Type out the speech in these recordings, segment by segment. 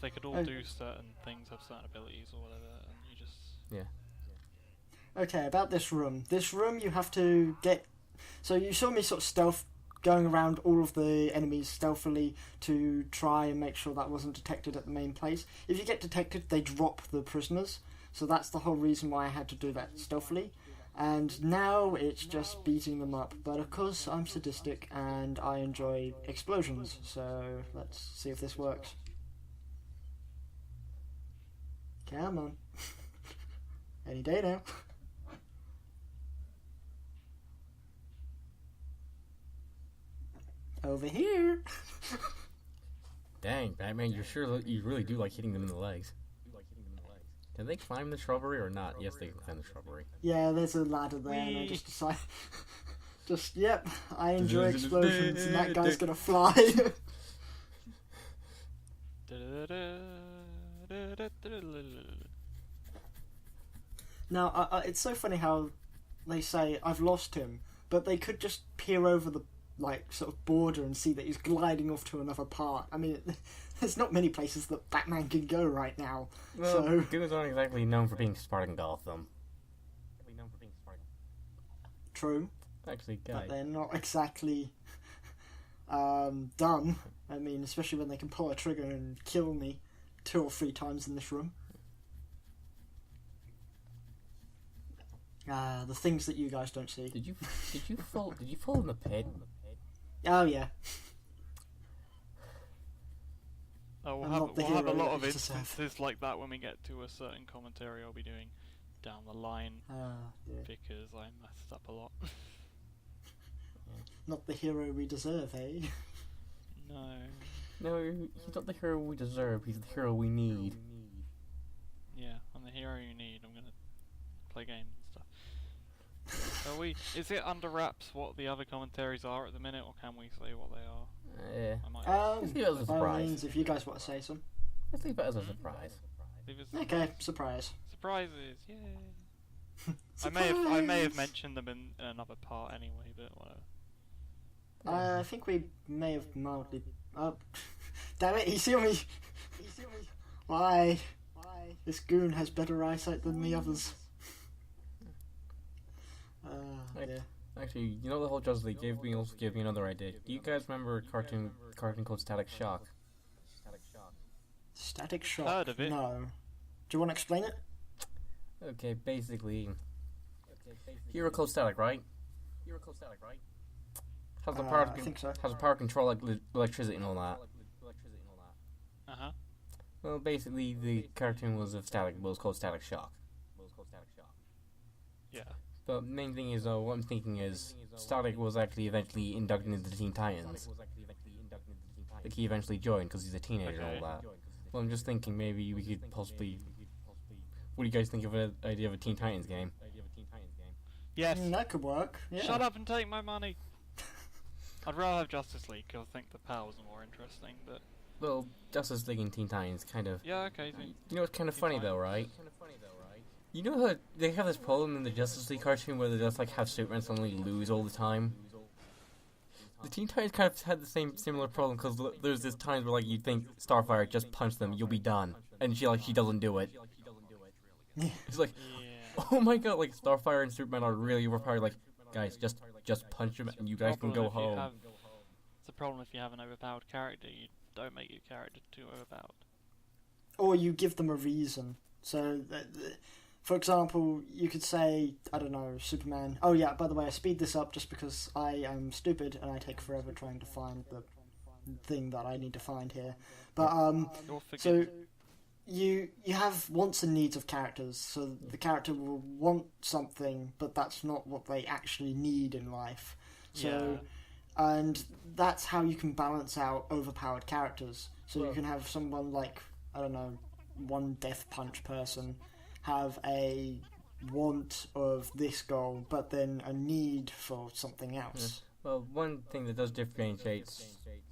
they could all do certain things, have certain abilities or whatever, and you just... Yeah. Okay, about this room. This room you have to get... So you saw me sort of stealth going around all of the enemies stealthily to try and make sure that wasn't detected at the main place. If you get detected, they drop the prisoners. So that's the whole reason why I had to do that stealthily. And now it's just beating them up. But of course, I'm sadistic and I enjoy explosions. So let's see if this works. Come on. Any day now. Over here. Dang, Batman, you really do like hitting them in the legs. Can they climb the shrubbery or not? Yes, they can climb the shrubbery. Yeah, there's a ladder there, and I just decided... Yep, I enjoy explosions, and that guy's gonna fly. Now, it's so funny how they say, I've lost him, but they could just peer over the sort of border and see that he's gliding off to another part. I mean, there's not many places that Batman can go right now. Well, so goons aren't exactly known for being smart in Gotham. True. Actually, But they're not exactly dumb. I mean, especially when they can pull a trigger and kill me 2 or 3 times in this room. The things that you guys don't see. Did you fall in the pit? Oh yeah. Oh, we'll I'm have a lot of to instances like that when we get to a certain commentary I'll be doing down the line, Yeah. because I messed up a lot. Not the hero we deserve, eh? No. No, he's not the hero we deserve. He's the hero we need. Yeah, I'm the hero you need. I'm gonna play games and stuff. Is it under wraps what the other commentaries are at the minute, or can we say what they are? Yeah. I might Let's leave it as a By all surprise. means, if you guys want to say some. Let's leave it as a surprise. leave it Okay, surprise. surprises, yay! I may have mentioned them in another part anyway, but whatever. I think we may have mildly... Oh, damn it, he saw me! Why? This goon has better eyesight than the others. Yeah. Actually, you know the whole Justice League gave me another idea. Do you guys remember a cartoon called Static Shock? Static Shock? Heard of it. No. Do you want to explain it? Okay, basically, hero called Static, right? Has the power I think so. has the power to control like electricity and all that. Uh-huh. Well, basically, the cartoon was of Static, but it was called Static Shock. Yeah. But main thing is, what I'm thinking is, Static was actually eventually inducted into the Teen Titans. Like, he eventually joined because he's a teenager and all that. Well, I'm just thinking maybe we could possibly... What do you guys think of the idea of a Teen Titans game? Yes. That could work. Yeah. Shut up and take my money. I'd rather have Justice League because I think the powers are more interesting, but... Well, Justice League and Teen Titans kind of... Yeah, okay. You know what's kind of Teen funny Titans. though, right? You know how they have this problem in the Justice League cartoon where they just like have Superman suddenly lose all the time? The Teen Titans kind of had the similar problem because there's this times where like you think Starfire just punch them, you'll be done, and she doesn't do it. It's like, Yeah. oh my god, like Starfire and Superman are really overpowered. Like, guys, just punch him and you guys can go home. It's a problem if you have an overpowered character. You don't make your character too overpowered. Or you give them a reason. So, for example, you could say, I don't know, Superman... Oh yeah, by the way, I speed this up just because I am stupid and I take forever trying to find the thing that I need to find here. But, so... You have wants and needs of characters, so the character will want something, but that's not what they actually need in life. So, and that's how you can balance out overpowered characters. So you can have someone like, I don't know, one death punch person have a want of this goal, but then a need for something else. Well, one thing that does differentiate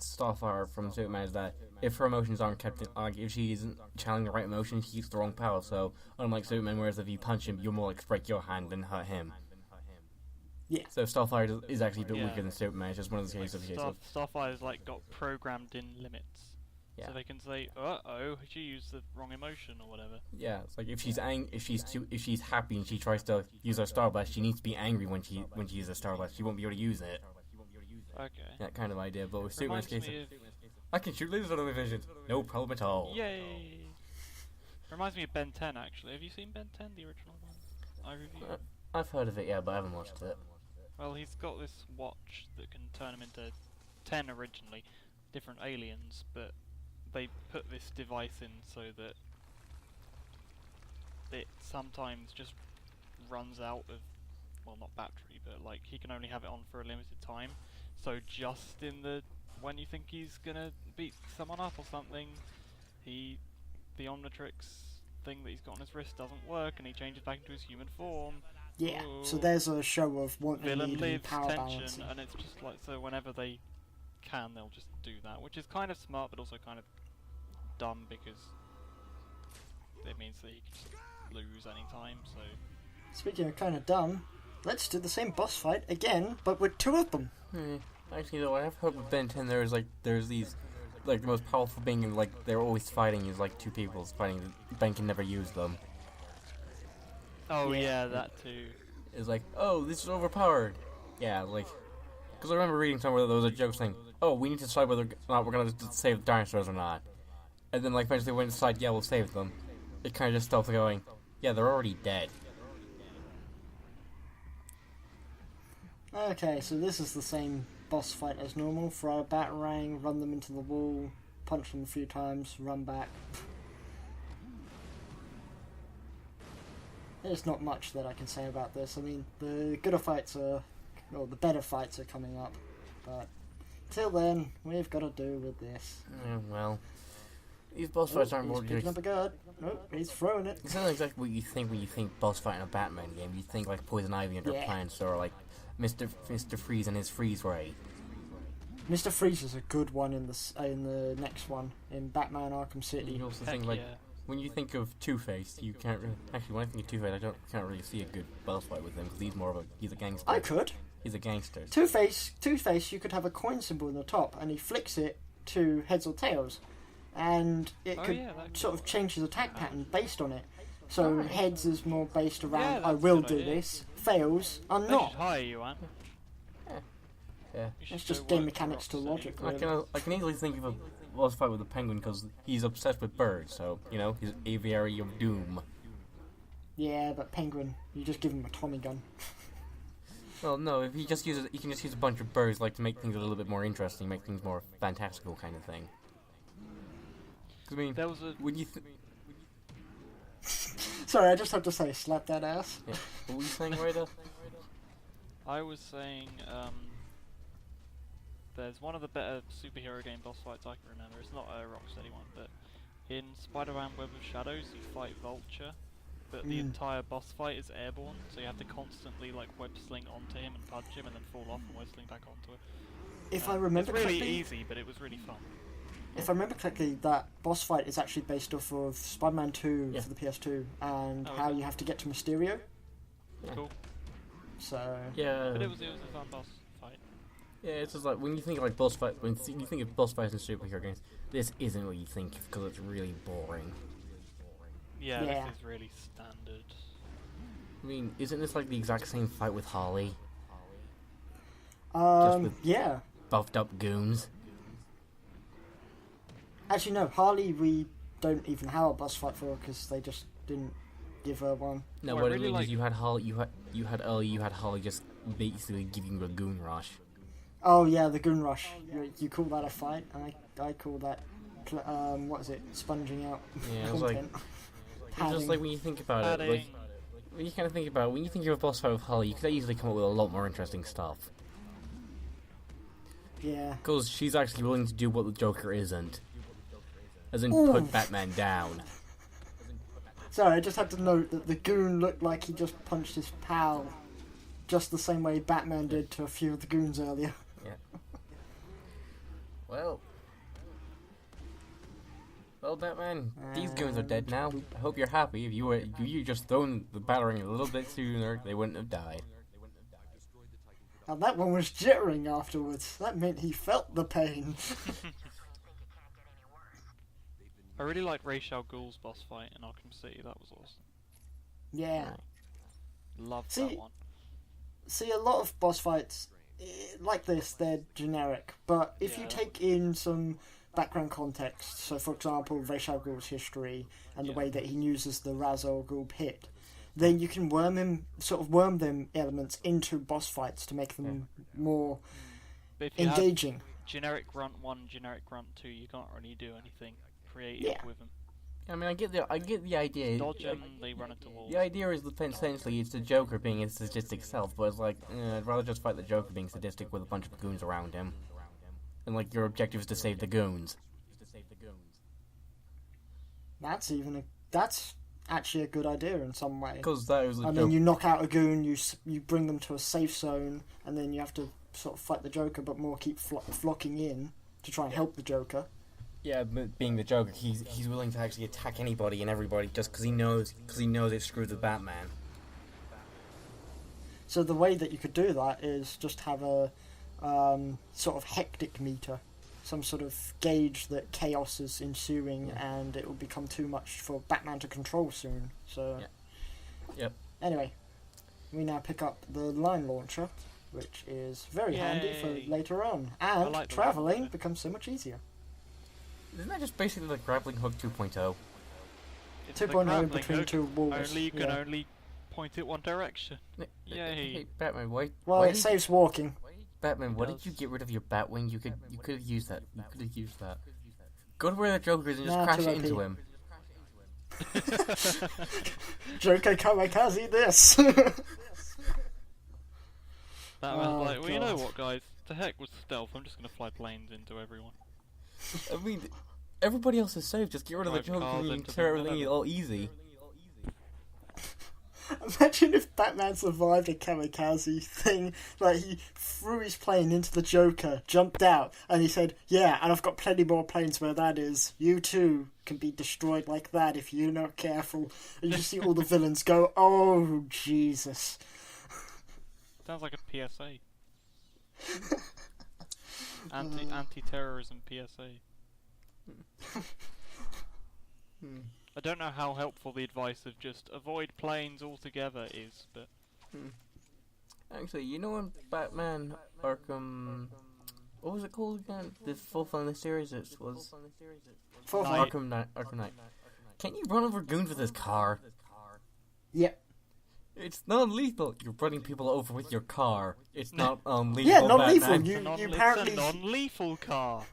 Starfire from Superman is that if her emotions aren't kept in, like if she isn't channeling the right emotions, she gets the wrong power. So unlike Superman, whereas if you punch him, you're more like break your hand than hurt him. Yeah. So Starfire is actually a bit weaker than Superman. It's just one of those cases. Starfire's like got programmed in limits. Yeah. So they can say, "Uh-oh, she used the wrong emotion or whatever." Yeah, it's like if she's happy and she tries to use her Star Blast, she needs to be angry when she uses her Star Blast. She won't be able to use it. Okay. That kind of idea. But with Superman's Reminds case, me of... I can shoot lasers out of my vision. No problem at all. Yay! Reminds me of Ben 10, actually. Have you seen Ben 10, the original one? I reviewed. I've heard of it, yeah, but I haven't watched it. Well, he's got this watch that can turn him into 10 originally, different aliens, but they put this device in so that it sometimes just runs out of, well, not battery, but like he can only have it on for a limited time. So just in the when you think he's gonna beat someone up or something, the Omnitrix thing that he's got on his wrist doesn't work, and he changes back into his human form. Yeah, Ooh. so there's a show of wanting Villain need and lives power tension, balancing. and it's just like, so whenever they can, they'll just do that, which is kind of smart, but also kind of dumb because it means that he can just lose any time. So Speaking of kind of dumb, let's do the same boss fight again, but with two of them. Actually, though, I have heard with Ben 10 there's these, like, the most powerful being, and, like, they're always fighting is, like, two people fighting. Ben can never use them. oh yeah, that too. It's like, oh, this is overpowered. Yeah, like, because I remember reading somewhere that there was a joke saying, oh, we need to decide whether or not we're going to save the dinosaurs or not. And then, like, eventually when we decide, yeah, we'll save them, it kind of just stops going, yeah, they're already dead. Okay, so this is the same boss fight as normal. Throw a batarang, run them into the wall, punch them a few times, run back. There's not much that I can say about this. I mean, the better fights are coming up, but till then, we've got to do with this. Yeah, well, these boss fights aren't He's more picking up a guard. Nope, he's throwing it. It's not exactly what you think when you think boss fight in a Batman game. You think like Poison Ivy and her Yeah. plants, or like Mr. Freeze and his freeze ray. Mr. Freeze is a good one in the next one in Batman Arkham City. You also Heck think like yeah. when you think of Two-Face, you can't really, actually when I think of Two-Face, can't really see a good boss fight with him because he's a gangster. I could. He's a gangster. Two-Face, you could have a coin symbol in the top, and he flicks it to heads or tails, and it Oh, could yeah, that sort of change his attack pattern based on it. So Alright. heads is more based Yeah, around, I that's a will good do idea. this. Fails, I'm They not. should hire you, Ant. Yeah. You should It's just go game work for mechanics to Rocksteady. logic, I really. can easily think of a boss fight with the Penguin because he's obsessed with birds. So you know he's aviary of doom. Yeah, but Penguin, you just give him a Tommy gun. Well, no, if he just uses, he can just use a bunch of birds, like to make things a little bit more interesting, make things more fantastical, kind of thing. 'Cause, I mean, There was a when you Sorry, I just have to say, slap that ass. yeah, what were you saying, Ryder? I was saying, there's one of the better superhero game boss fights I can remember. It's not a Rocksteady one, but in Spider-Man Web of Shadows, you fight Vulture, but the entire boss fight is airborne, so you have to constantly like web sling onto him and punch him, and then fall off and web sling back onto it. If I remember it's really correctly, easy, but it was really fun. if I remember correctly, that boss fight is actually based off of Spider-Man 2 Yeah. for the PS2 and Oh, how is it? you have to get to Mysterio. Yeah. Cool. So Yeah, But it was a fun boss fight. yeah, it's just like when you think of like boss fight, when you think of boss fights in superhero games, this isn't what you think because it's really boring. Yeah, Yeah. this is really standard. I mean, isn't this like the exact same fight with Harley? with- yeah. Buffed up goons. Actually, no. Harley, we don't even have a boss fight for because they just didn't give her one. No, Oh, I what really I mean like- is you had Harley, you had Harley just basically giving you a goon rush. Oh yeah, the Goon Rush. You call that a fight? I call that what is it? Sponging out Yeah, it was like content. it's just like when you think about it, like Padding. when you kind of think about it, when you think of a boss fight with Harley, you could easily come up with a lot more interesting stuff. Yeah. Because she's actually willing to do what the Joker isn't. As in, Ooh. put Batman down. Sorry, I just had to note that the Goon looked like he just punched his pal, just the same way Batman did to a few of the goons earlier. Well, Batman, these goons are dead now. I hope you're happy. If you just thrown the battering a little bit sooner, they wouldn't have died. And that one was jittering afterwards. That meant he felt the pain. I really like Ra's al Ghul's boss fight in Arkham City. That was awesome. Yeah. Loved See, that one. See, a lot of boss fights like this, they're generic. But if you Yeah. take in some background context, so for example, Ra's al Ghul's history and the Yeah. way that he uses the Ra's al Ghul pit, then you can worm them elements into boss fights to make them more But if you have engaging. generic grunt 1, generic grunt 2, you can't really do anything creative Yeah. with them. I mean, I get the idea. Dodge them, they run into walls. The idea is that essentially it's the Joker being his sadistic self, but it's like, I'd rather just fight the Joker being sadistic with a bunch of goons around him. And like, your objective is to save the goons. That's actually a good idea in some way. Because that was a And joke. then you knock out a goon, you bring them to a safe zone, and then you have to sort of fight the Joker, but more keep flocking in to try and help the Joker. Yeah, but being the Joker, he's willing to actually attack anybody and everybody just because he knows it screwed the Batman. So the way that you could do that is just have a sort of hectic meter, some sort of gauge that chaos is ensuing, and it will become too much for Batman to control soon. So, Yep. Anyway, we now pick up the line launcher, which is very handy for Yay. later on, and like the traveling launcher. becomes so much easier. Isn't that just basically like Grappling Hook 2.0? It's the 2.0 grappling between hook, two walls. Only you can yeah. only point it one direction. Yay. Hey, Batman, why? Well, why it did saves walking. Batman, why It did you does. get rid of your Batwing? You could have used that. You could have used that. Go to where the Joker is and just Nah, crash too it into OP. him. Joker kamikaze this! Batman's Oh, like, well, you know God. what, guys? To heck with stealth, I'm just gonna fly planes into everyone. I mean, everybody else is safe. Just get rid of the Drive Joker cars and you into tear them, everything whatever. all easy. Imagine if Batman survived a kamikaze thing. Like, he threw his plane into the Joker, jumped out, and he said, yeah, and I've got plenty more planes where that is. You too can be destroyed like that if you're not careful. And you just see all the villains go, oh, Jesus. Sounds like a PSA. Anti-terrorism PSA. I don't know how helpful the advice of just avoid planes altogether is, but Actually, you know in Batman Arkham... What was it called again? The fourth one in the series it was... Fourth Night. one. Arkham Knight. Can you run over goons with his car? Yep. It's non-lethal. You're running people over with your car. It's not lethal. Yeah, non-lethal. Batman. You it's a apparently... non-lethal car.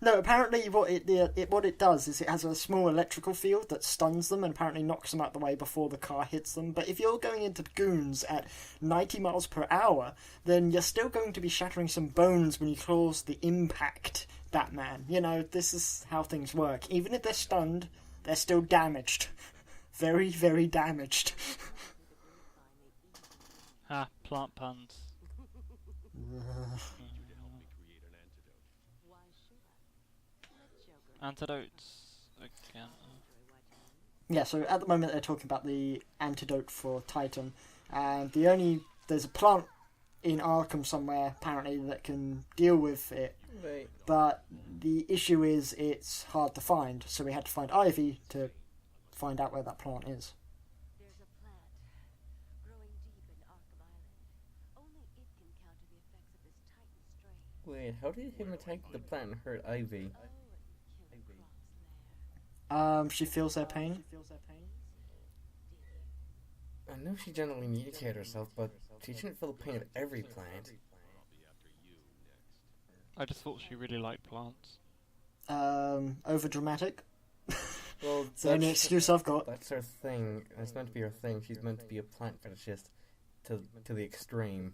No, apparently what it does is it has a small electrical field that stuns them and apparently knocks them out the way before the car hits them. But if you're going into goons at 90 miles per hour, then you're still going to be shattering some bones when you cause the impact, Batman. You know, this is how things work. Even if they're stunned, they're still damaged. Very, very damaged. Ha, plant puns. Antidotes again. Yeah, so at the moment they're talking about the antidote for Titan, and there's a plant in Arkham somewhere apparently that can deal with it, Wait. but the issue is it's hard to find, so we had to find Ivy to find out where that plant is. There's a plant growing deep in Arkham Island. Only it can counter the effects of this Titan strain. Wait, how did him attack the plant and hurt Ivy? Oh, and kill Croc's lair. She feels their pain. I know she generally mutilated herself, but she shouldn't feel the pain of every plant. I just thought she really liked plants. Over dramatic. Well, It's the only excuse I've got. That's her thing. It's meant to be her thing. She's meant to be a plant fetishist to the extreme.